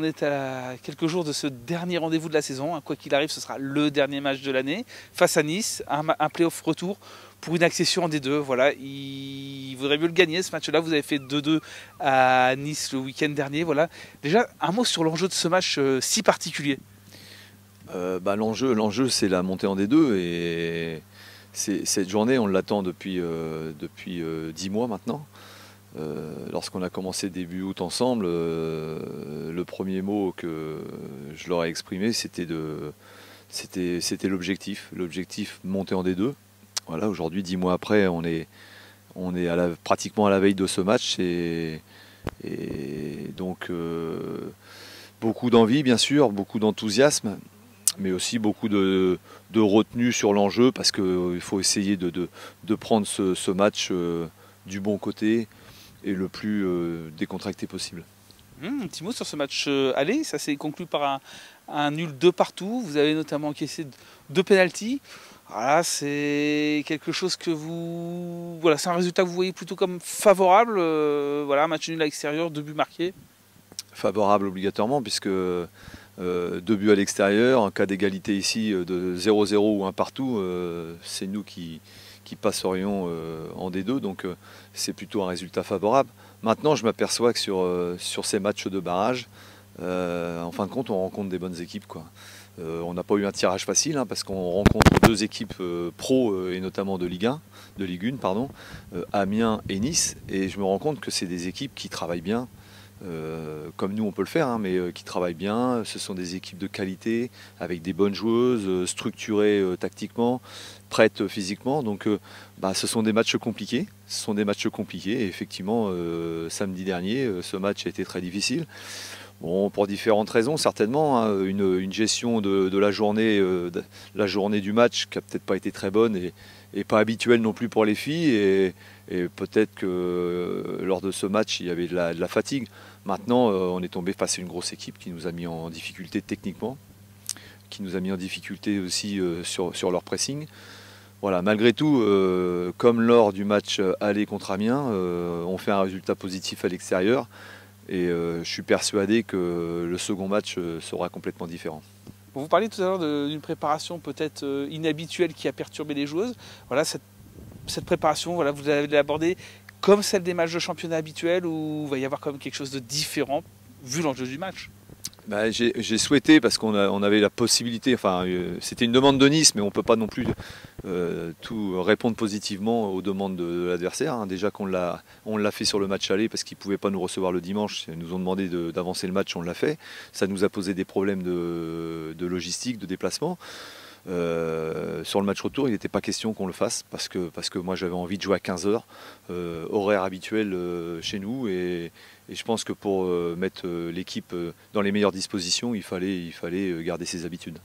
est à quelques jours de ce dernier rendez-vous de la saison. Quoi qu'il arrive, ce sera le dernier match de l'année face à Nice, un play-off retour pour une accession en D2. Voilà, il vaudrait mieux le gagner ce match-là. Vous avez fait 2-2 à Nice le week-end dernier. Voilà. Déjà, un mot sur l'enjeu de ce match si particulier. L'enjeu, c'est la montée en D2 et cette journée, on l'attend depuis 10 mois maintenant. Lorsqu'on a commencé début août ensemble, le premier mot que je leur ai exprimé, c'était l'objectif. L'objectif monter en D2. Voilà, aujourd'hui, 10 mois après, on est pratiquement à la veille de ce match et donc beaucoup d'envie, bien sûr, beaucoup d'enthousiasme, mais aussi beaucoup de retenue sur l'enjeu parce qu'il faut essayer de prendre ce match du bon côté et le plus décontracté possible. Un petit mot sur ce match aller, ça s'est conclu par un nul 2 partout. Vous avez notamment encaissé 2 pénaltys. Voilà, c'est quelque chose que voilà, c'est un résultat que vous voyez plutôt comme favorable. Voilà, match nul à l'extérieur, 2 buts marqués. Favorable obligatoirement puisque 2 buts à l'extérieur, en cas d'égalité ici de 0-0 ou 1 partout, c'est nous qui passerions en D2, donc c'est plutôt un résultat favorable. Maintenant, je m'aperçois que sur ces matchs de barrage, en fin de compte, on rencontre des bonnes équipes, quoi. On n'a pas eu un tirage facile parce qu'on rencontre 2 équipes pro et notamment de Ligue 1, pardon, Amiens et Nice, et je me rends compte que c'est des équipes qui travaillent bien. Comme nous on peut le faire, mais qui travaillent bien. Ce sont des équipes de qualité, avec des bonnes joueuses, structurées tactiquement, prêtes physiquement. Donc ce sont des matchs compliqués. Et effectivement, samedi dernier, ce match a été très difficile. Bon, pour différentes raisons, certainement. Une gestion de la journée du match qui n'a peut-être pas été très bonne et pas habituelle non plus pour les filles. Et peut-être que lors de ce match, il y avait de la fatigue. Maintenant, on est tombé face à une grosse équipe qui nous a mis en difficulté techniquement, qui nous a mis en difficulté aussi sur leur pressing. Voilà, malgré tout, comme lors du match aller contre Amiens, on fait un résultat positif à l'extérieur. Et je suis persuadé que le second match sera complètement différent. Vous parliez tout à l'heure d'une préparation peut-être inhabituelle qui a perturbé les joueuses. Voilà, cette préparation, voilà, vous allez l'aborder comme celle des matchs de championnat habituels où il va y avoir quand même quelque chose de différent vu l'enjeu du match. J'ai souhaité, parce qu'on avait la possibilité, c'était une demande de Nice, mais on ne peut pas non plus tout répondre positivement aux demandes de l'adversaire. Déjà qu'on l'a fait sur le match aller parce qu'ils ne pouvaient pas nous recevoir le dimanche, ils nous ont demandé d'avancer le match, on l'a fait. Ça nous a posé des problèmes de logistique, de déplacement. Sur le match retour, il n'était pas question qu'on le fasse parce que moi j'avais envie de jouer à 15h, horaire habituel chez nous, et je pense que pour mettre l'équipe dans les meilleures dispositions, il fallait garder ses habitudes.